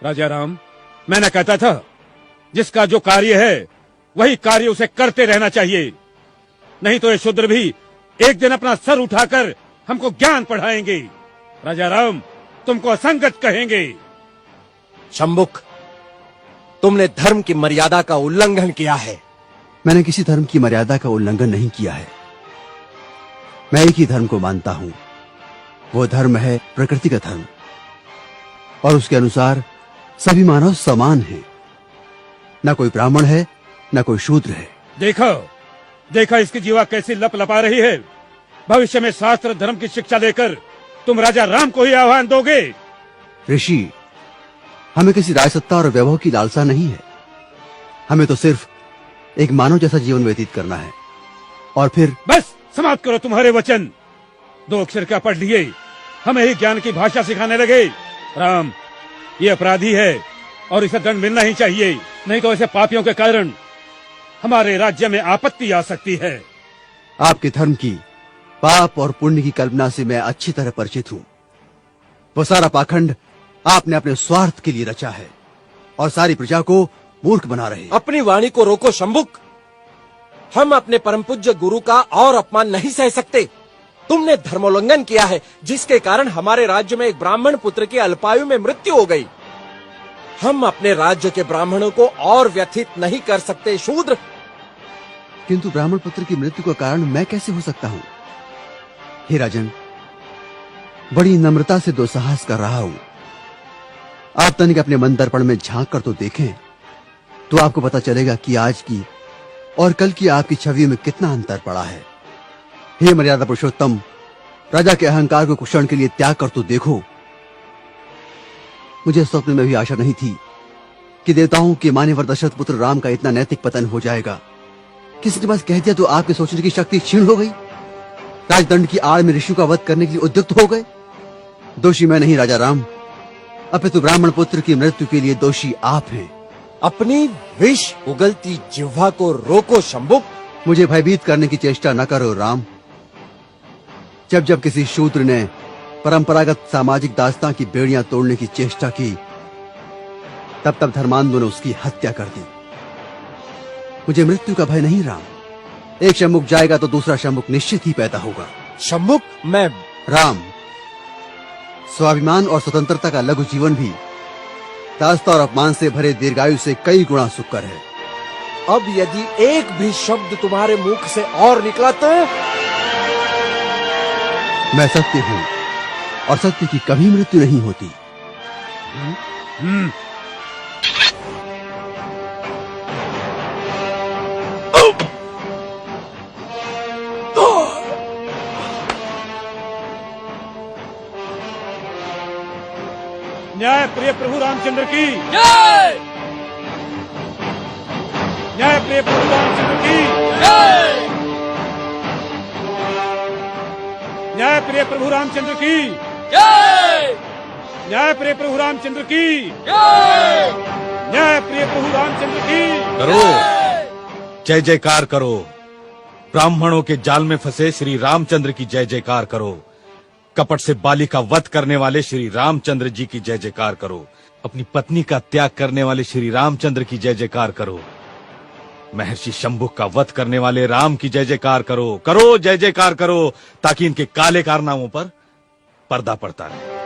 राजा राम, मैंने कहता था जिसका जो कार्य है वही कार्य उसे करते रहना चाहिए, नहीं तो ये शूद्र भी एक दिन अपना सर उठाकर हमको ज्ञान पढ़ाएंगे। राजा राम, तुमको असंगत कहेंगे। शंभुक, तुमने धर्म की मर्यादा का उल्लंघन किया है। मैंने किसी धर्म की मर्यादा का उल्लंघन नहीं किया है। मैं एक ही धर्म को मानता हूं, वो धर्म है प्रकृति का धर्म, और उसके अनुसार सभी मानव समान हैं। न कोई ब्राह्मण है, न कोई शूद्र है। देखो देखो इसकी जीवा कैसी लप लपा रही है। भविष्य में शास्त्र धर्म की शिक्षा देकर तुम राजा राम को ही आह्वान दोगे। ऋषि, हमें किसी राजसत्ता और वैभव की लालसा नहीं है। हमें तो सिर्फ एक मानव जैसा जीवन व्यतीत करना है। और फिर बस समाप्त करो तुम्हारे वचन। 2 अक्षर क्या पढ़ लिए, हमें ही ज्ञान की भाषा सिखाने लगे। राम, ये अपराधी है और इसे दंड मिलना ही चाहिए, नहीं तो ऐसे पापियों के कारण हमारे राज्य में आपत्ति आ सकती है। आपके धर्म की पाप और पुण्य की कल्पना से मैं अच्छी तरह परिचित हूं। वो सारा पाखंड आपने अपने स्वार्थ के लिए रचा है और सारी प्रजा को मूर्ख बना रहे। अपनी वाणी को रोको शंभुक। हम अपने परम पूज्य गुरु का और अपमान नहीं सह सकते। तुमने धर्मोल्लंघन किया है, जिसके कारण हमारे राज्य में एक ब्राह्मण पुत्र की अल्पायु में मृत्यु हो गई। हम अपने राज्य के ब्राह्मणों को और व्यथित नहीं कर सकते शूद्र। किंतु ब्राह्मण पुत्र की मृत्यु का कारण मैं कैसे हो सकता हूं? हे राजन, बड़ी नम्रता से दुस्साहस कर रहा हूं। आप तनिक अपने मन दर्पण में झांक कर तो देखें, तो आपको पता चलेगा कि आज की और कल की आपकी छवि में कितना अंतर पड़ा है। हे मर्यादा पुरुषोत्तम, राजा के अहंकार को कुछ क्षण के लिए त्याग कर तो देखो। मुझे स्वप्न में भी आशा नहीं थी कि देवताओं के मान्यवर दशरथ पुत्र राम का इतना नैतिक पतन हो जाएगा। किसी ने बस कह दिया तो आपके सोचने की शक्ति क्षीण हो गई। राजदंड की आड़ में ऋषियों का वध करने के लिए उद्युक्त हो गए। दोषी मैं नहीं राजा राम, अपितु ब्राह्मण पुत्र की मृत्यु के लिए दोषी आप हैं। अपनी विष उगलती जिह्वा को रोको शंभुक। मुझे भयभीत करने की चेष्टा न करो राम। जब जब किसी शूद्र ने परंपरागत सामाजिक दास्तां की बेड़ियां तोड़ने की चेष्टा की, तब तब धर्मांधों ने उसकी हत्या कर दी। मुझे मृत्यु का भय नहीं राम। एक शंभुक जाएगा तो दूसरा शंभुक निश्चित ही पैदा होगा। शंभुक, मैं राम, स्वाभिमान और स्वतंत्रता का लघु जीवन भी दास्ता और अपमान से भरे दीर्घायु से कई गुना सुखकर है। अब यदि एक भी शब्द तुम्हारे मुख से और निकला तो मैं सत्य हूं और सत्य की कभी मृत्यु नहीं होती। न्याय प्रिय प्रभु रामचंद्र की जय। न्याय प्रिय प्रभु रामचंद्र की जय। न्याय प्रिय प्रभु रामचंद्र की जय। न्याय प्रिय प्रभु रामचंद्र की जय। न्याय प्रिय प्रभु रामचंद्र की। करो, जय जयकार करो। ब्राह्मणों के जाल में फंसे श्री रामचंद्र की जय जयकार करो। कपट से बाली का वध करने वाले श्री रामचंद्र जी की जय जयकार करो। अपनी पत्नी का त्याग करने वाले श्री रामचंद्र की जय जयकार करो। महर्षि शंभुक का वध करने वाले राम की जय जयकार करो। करो, जय जयकार करो, ताकि इनके काले कारनामों पर पर्दा पड़ता रहे।